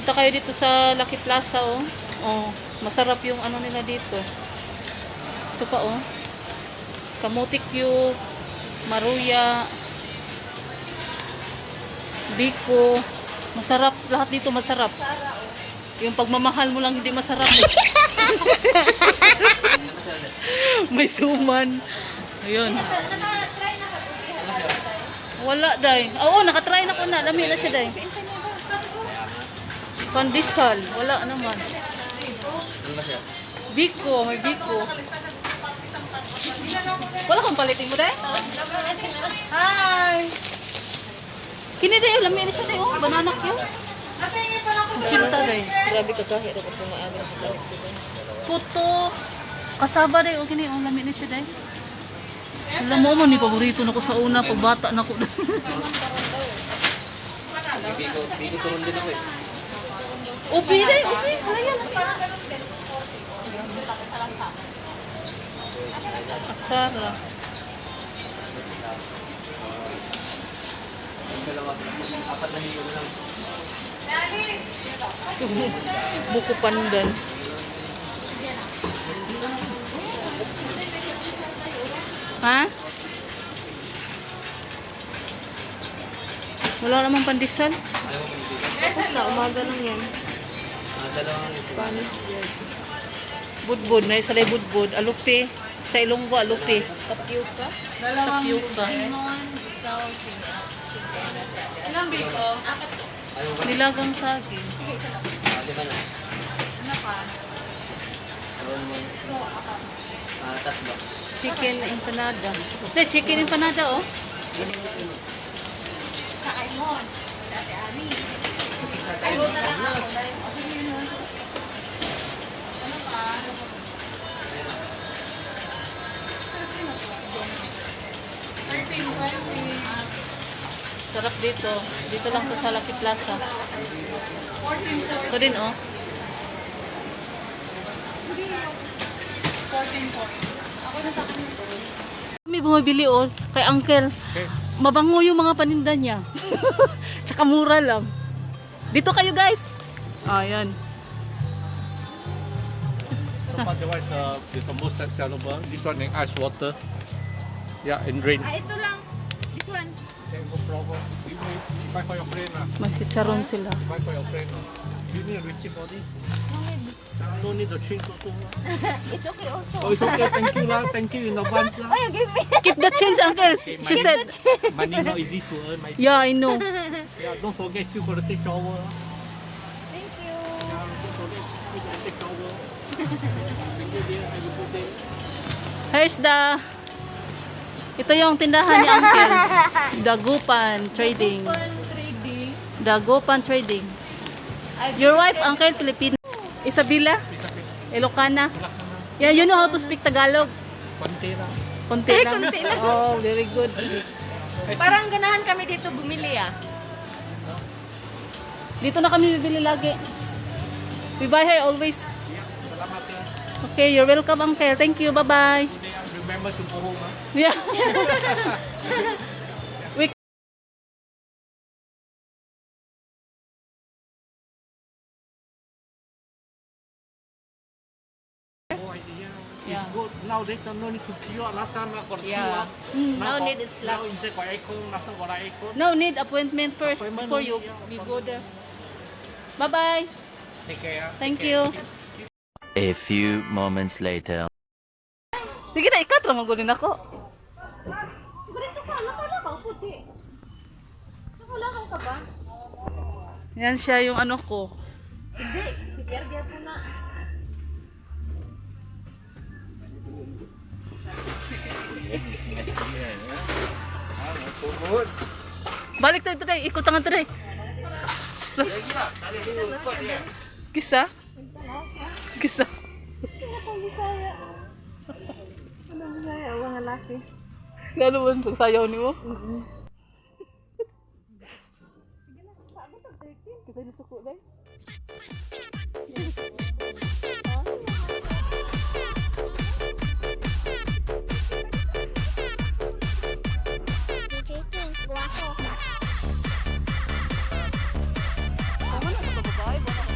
Punta kayo dito sa Lucky Plaza, oh. Oh, masarap yung ano nila dito. Ito pa, oh. Kamutik Q, Maruya, Biko. Masarap. Lahat dito masarap. Yung pagmamahal mo lang hindi masarap. May suman. Ayun. Wala, day. Oo, nakatry na ko na. Lami na siya, day. Pandesal. Wala naman. Biko. May Biko. Wala kang palitin mo, day? Hi! Kini, day. Lami na siya, day. Oh, banana Q. Cinta, day. Grabe ka kahit ako pumaagay. Puto. Kasaba, day. O, kini. Oh, lami na siya, day. Alam mo man, ni paborito na ko sa una. Pagbata na ko. Biko turon din ako eh. Ubi, day. Ubi. Halayan. Atsara. Apat na hiyo lang. Buko pandan. Ha? Wala namang pandesal. Na umaga lang yan. Dalawang Spanish bread. Budbud. Na isa budbud. Alupi. Sa Ilonggo, alupi. Tapioca. Tapioca. Limon. Salty. Ilang biko? Nilagang saging. Di ba na? Ano pa? Tatlo. Chicken empanada. Hindi, chicken empanada, oh. Sa Aimon. Dati Ami. Aimon na lang ako. Ano pa? Sarap dito. Dito lang to sa Lucky Plaza. Ito din, oh. 14. May bumibili, oh. Kay Uncle. Mabango yung mga paninda niya. Tsaka mura lang. Dito kayo, guys. Ayan. Otherwise, the most sellable. This one in ice water. Yeah, and rain. Ito lang. This one. Okay, no problem. You buy for your friend. May chicharon sila. Buy for your friend. You need a receipt for this? No need. No need the change also. It's okay also. Oh, it's okay. Thank you lah. Thank you in advance lah. Oh, you give me. Keep the change, Uncle. She said. Money not easy to earn. My Yeah, I know. yeah, don't forget you for the take shower. Thank you. Yeah, don't forget you for the take shower. Thank you dear. Have a good day. Here's the... Ito yung tindahan ni Uncle. Dagupan Trading. Trading. Dagupan Trading. Your wife, Uncle, Filipino. Isabela? Ilocana? Yeah, you know how to speak Tagalog? Konti lang. Konti lang. konti lang. Oh, very good. Parang ganahan kami dito bumili ah. Dito na kami bibili lagi. We buy here always. Salamat ya. Okay, you're welcome, Uncle. Thank you. Bye-bye. Remember to go home. Yeah. No idea. Yeah. It's good. Nowadays, no need to queue. Last time I got queue. Yeah. No need, it's Now like- inside got aircon. Last time got aircon. No, need appointment first Appointment before you only, yeah. go there. Bye-bye. Take care. Thank you. A few moments later. Sige na, ikat lang magunin ako. Ganito ka, nakalakaw puti. Nakalakaw ka ba? Yan siya yung ano ko. Hindi, si Pierre po na. Balik tayo today, ikot tangan today. Kisa? Kisa? Ano Bisaya? Mga laki. Lalo ba ang sayaw ni mo? Kasi nasuko day. Tama na, sa babae.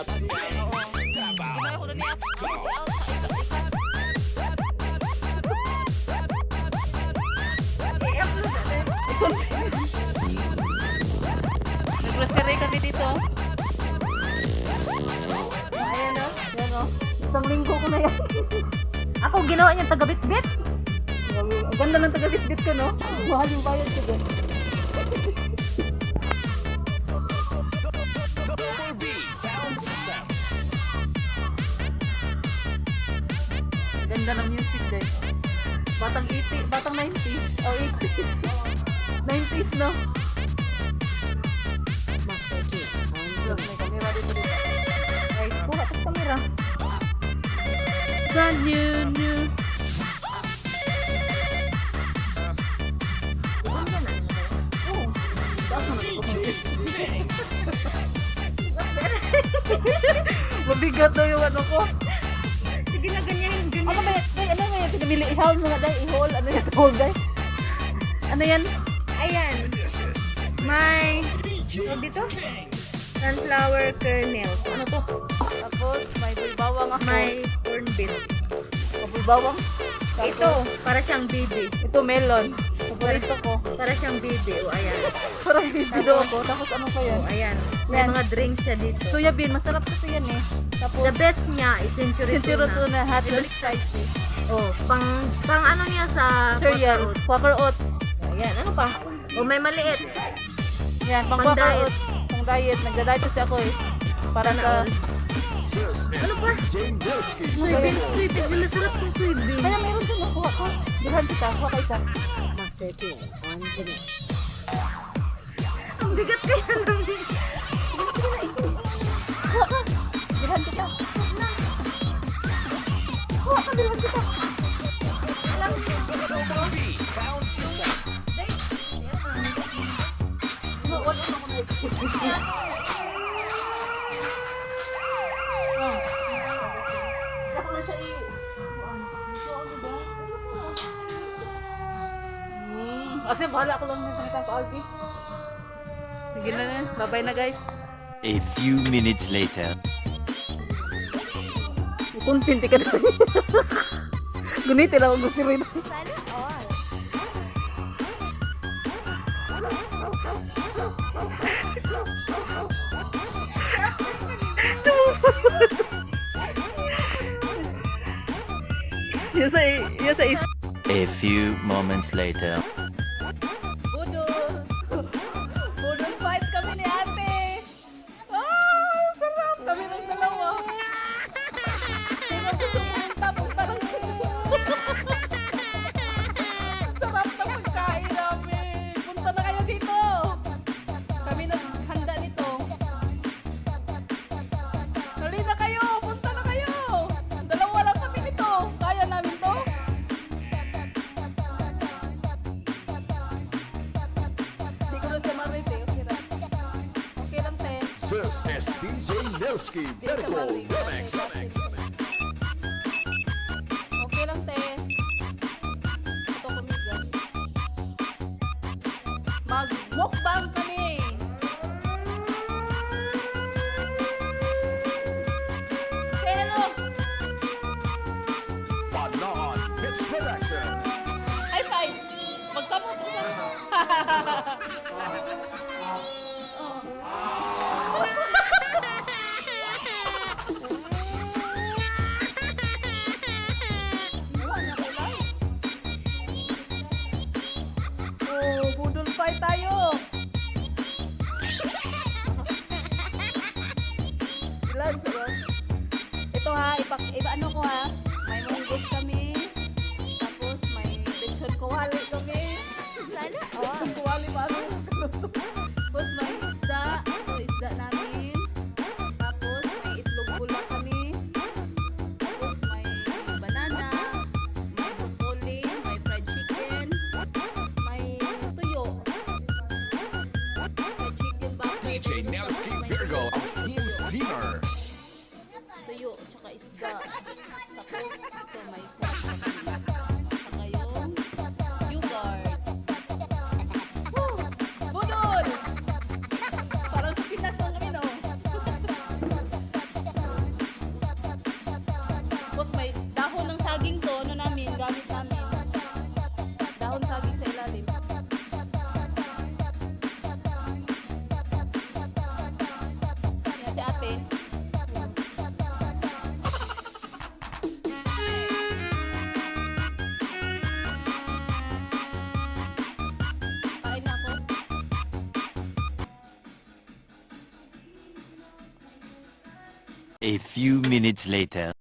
Oo. Ginawa ko na niya. Nag-referee kami dito. Ayan o. Yan o. Isang linggo ko na yan. Ako ginawa niya taga-bit-bit. Ang ganda ng taga-bitbit ko, no? Mahal yung bayad ko dyan. Ganda ng music din. Batang 80, batang 90s. Oh, 80s. 90s, no? Master Key. May camera dito dito. Ay, kuha ka sa camera. Brand new. Oh, taas naman ako. Mabigat daw yung ano ko. Sige na, ganyan. Ano ba yan? Day, ano ba yan? Pinabili ihawal mga day. Ihol. Ano yan? Ihol day. Ano yan? Ayan. May, ano dito? Sunflower kernels. Ano to? Tapos may bulbawang ako. May corn beef. Bulbawang. Ito, para siyang bibi. Ito melon. Paborito ko. Para siyang bibi. O, ayan. Parang bibido ako. Tapos ano pa yan? O, ayan. May Yan. mga drinks siya dito. Soya bean. Masarap kasi yan eh. Tapos The best niya is century Centuro tuna. tuna. Hot and spicy. Oh, pang ano niya sa Cereal. Quaker Oats. Quaker oats. Ayan, ano pa? O, may maliit. Yan. Pang Pang quaker diet. oats. Pang diet. Nagda-diet kasi ako eh. Para Sana sa... all. Ano pa? Soybean. Soybean. Yung masarap yung soybean. Kaya meron din nakuha ko. Bilhan kita. Kuha ka isa. Master King on the mix. Ang bigat kaya namin. Kuha ka. Bilhan kita. Kuha ka. Bilhan kita. Alam mo. Wala na ako na-expect. Ako na siya kasi bahala ko lang yung salita sa Albi. Sige na na. Bye-bye na guys. A few minutes later. Kuntinti ka na. Guniti lang ako gusto rin. Sana all. Yung sa is... A few moments later. Budol! Budol fight kami ni ate! Ah! Sarap! Kami ng dalawa! Sino gusto pumunta? Punta lang sila! Sarap na pagkain namin! Punta na kayo dito! Kami naghanda nito. Dali na kayo! Punta na kayo! Dalawa lang kami nito! Kaya namin to? Hindi ko na siya marite. Okay lang. Okay lang, te. This is DJ Nelsky Hindi siya Medical marite. Remix. Okay lang, te. Ito kumigan. Mag-mukbang kami. Say hello. Banon Hits Production. High five. Magkamot ko na. Oh, budol fight tayo. Ilan bro? Ito ha, ano ko ha. May munggos kami. Tapos may lechon kawali kami. Sana Oh, all. kawali pa rin. Tapos may isda. Ito isda namin. Tapos may itlog pula kami. Tapos may banana. May broccoli. May fried chicken. May tuyo. Fried chicken ba? DJ Nelsky Virgo of Team Sinner. Tuyo, tsaka isda. Tapos ito may pork kami. Tsaka yung yogurt. Woo! Budol! Parang sa Pinas lang kami, no? A few minutes later.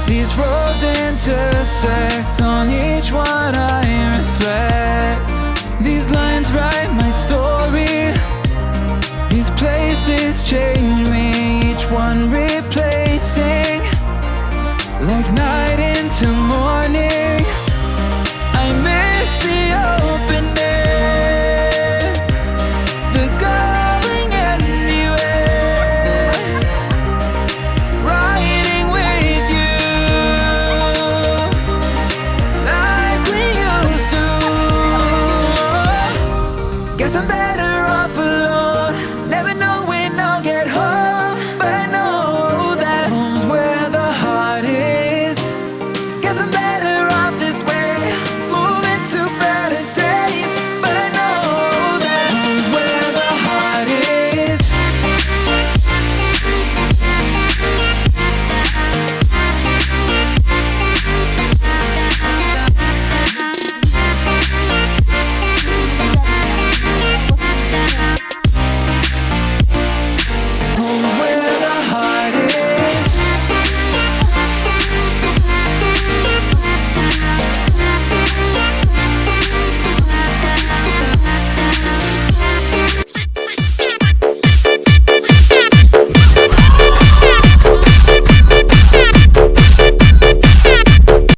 These roads intersect, on each one I reflect.